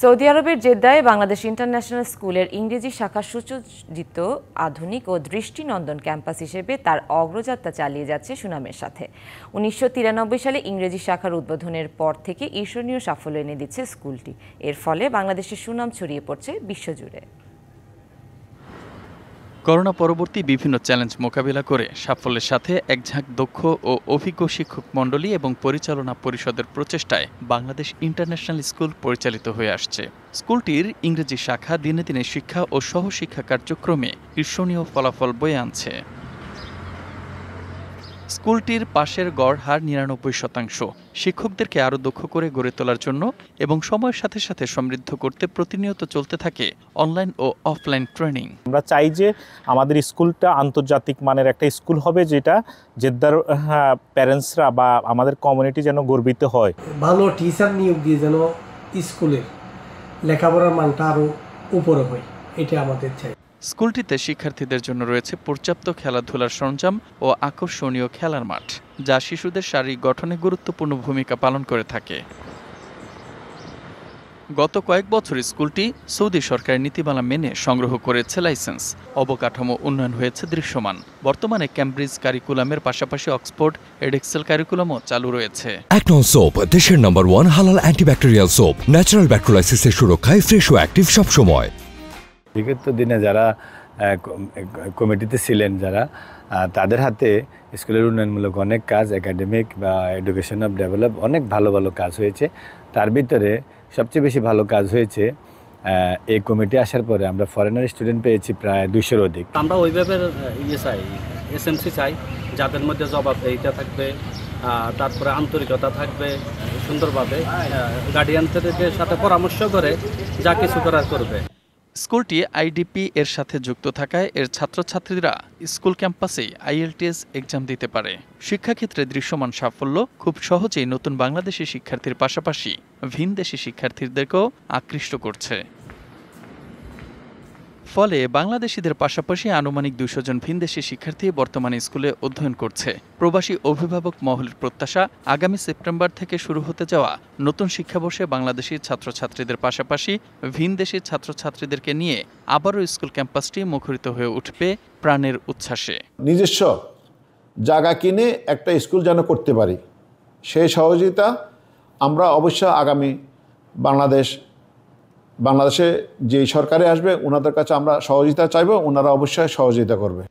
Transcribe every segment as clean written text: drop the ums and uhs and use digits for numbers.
Saudi আরবের জেদ্দায় Bangladesh international স্কুলের ইংরেজি শাখা সুসজ্জিত আধুনিক ও দৃষ্টিনন্দন ক্যাম্পাস হিসেবে তার অগ্রযাত্রা চালিয়ে যাচ্ছে সুনামের সাথে। ১৯৯৩ সালে ইংরেজি শাখার উদ্বোধনের পর থেকে ঈর্ষণীয় সাফল্য এনে দিচ্ছে স্কুলটি। এর ফলে বাংলাদেশের সুনাম ছড়িয়ে পড়ছে বিশ্বজুড়ে। করোনা পরবর্তী বিভিন্ন চ্যালেঞ্জ মোকাবিলা করে সাফল্যের সাথে একঝাঁক দক্ষ ও অভিজ্ঞ শিক্ষক মণ্ডলী এবং পরিচালনা পরিষদের প্রচেষ্টায় বাংলাদেশ ইন্টারন্যাশনাল স্কুল পরিচালিত হয়ে আসছে। স্কুলটির ইংরেজি শাখা দিনে দিনে শিক্ষা ও সহশিক্ষা কার্যক্রমে ঈর্ষণীয় ফলাফল বয়ে আনছে। স্কুলটির পাশের গড় হার ৯৯%। শিক্ষকদেরকে আরও দক্ষ করে গড়ে তোলার জন্য এবং সময়ের সাথে সাথে সমৃদ্ধ করতে প্রতিনিয়ত চলতে থাকে অনলাইন ও অফলাইন ট্রেনিং। আমরা চাই যে আমাদের স্কুলটা আন্তর্জাতিক মানের একটা স্কুল হবে, যেটা জেদ্দার প্যারেন্টসরা বা আমাদের কমিউনিটি যেন গর্বিত হয়। ভালো টিচার নিয়োগ দিয়ে যেন স্কুলের লেখাপড়ার মানটা আরও উপরে হয়, এটা আমাদের চাই। স্কুলটিতে শিক্ষার্থীদের জন্য রয়েছে পর্যাপ্ত খেলাধুলার সরঞ্জাম ও আকর্ষণীয় খেলার মাঠ, যা শিশুদের শারীরিক গঠনে গুরুত্বপূর্ণ ভূমিকা পালন করে থাকে। গত কয়েক বছর স্কুলটি সৌদি সরকারের নীতিমালা মেনে সংগ্রহ করেছে লাইসেন্স। অবকাঠামো উন্নয়ন হয়েছে দৃশ্যমান। বর্তমানে ক্যামব্রিজ কারিকুলামের পাশাপাশি অক্সফোর্ড এডেক্সেল কারিকুলামও চালু রয়েছে। একনন সোপ, দেশের নম্বর 1 হালাল অ্যান্টিব্যাকটেরিয়াল সোপ, ন্যাচারাল ব্যাকটেরিয়ালাইসিসের সুরক্ষায় ফ্রেশ ও অ্যাক্টিভ সবসময়। বিগত দিনে যারা কমিটিতে ছিলেন, যারা তাদের হাতে স্কুলের উন্নয়নমূলক অনেক কাজ, একাডেমিক বা এডুকেশন অফ ডেভেলপ অনেক ভালো ভালো কাজ হয়েছে। তার ভিতরে সবচেয়ে বেশি ভালো কাজ হয়েছে এই কমিটি আসার পরে আমরা ফরেনার স্টুডেন্ট পেয়েছি প্রায় 200-র অধিক। আমরা ওইভাবে চাই, এসএমসি চাই, যাদের মধ্যে জবাবদিহিতা থাকবে, তারপরে আন্তরিকতা থাকবে, সুন্দরভাবে গার্ডিয়ানদের সাথে পরামর্শ করে যা কিছু করার করবে। স্কুলটি আইডিপি এর সাথে যুক্ত থাকায় এর ছাত্রছাত্রীরা স্কুল ক্যাম্পাসেই আইএলটিএস এক্সাম দিতে পারে। শিক্ষাক্ষেত্রে দৃশ্যমান সাফল্য খুব সহজেই নতুন বাংলাদেশি শিক্ষার্থীর পাশাপাশি ভিনদেশি শিক্ষার্থীদেরকেও আকৃষ্ট করছে। ফলে বাংলাদেশিদের পাশাপাশি আনুমানিক ২০০ জন ভিনদেশি শিক্ষার্থী বর্তমানে স্কুলে অধ্যয়ন করছে। প্রবাসী অভিভাবক মহলের প্রত্যাশা, আগামী সেপ্টেম্বর থেকে শুরু হতে যাওয়া নতুন শিক্ষাবর্ষে বাংলাদেশি ছাত্রছাত্রীদের পাশাপাশি ভিনদেশি ছাত্রছাত্রীদেরকে নিয়ে আবারও স্কুল ক্যাম্পাসটি মুখরিত হয়ে উঠবে প্রাণের উচ্ছ্বাসে। নিজস্ব জায়গা কিনে একটা স্কুল যেন করতে পারি, সেই সহযোগিতা আমরা অবশ্য আগামী বাংলাদেশে যে সরকারে আসবে ওনাদের কাছে আমরা সহযোগিতা চাইব, ওনারা অবশ্যই সহযোগিতা করবে।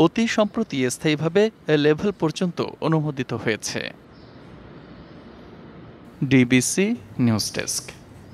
অতি সম্প্রতি স্থায়ীভাবে লেভেল পর্যন্ত অনুমোদিত হয়েছে। DBC news desk.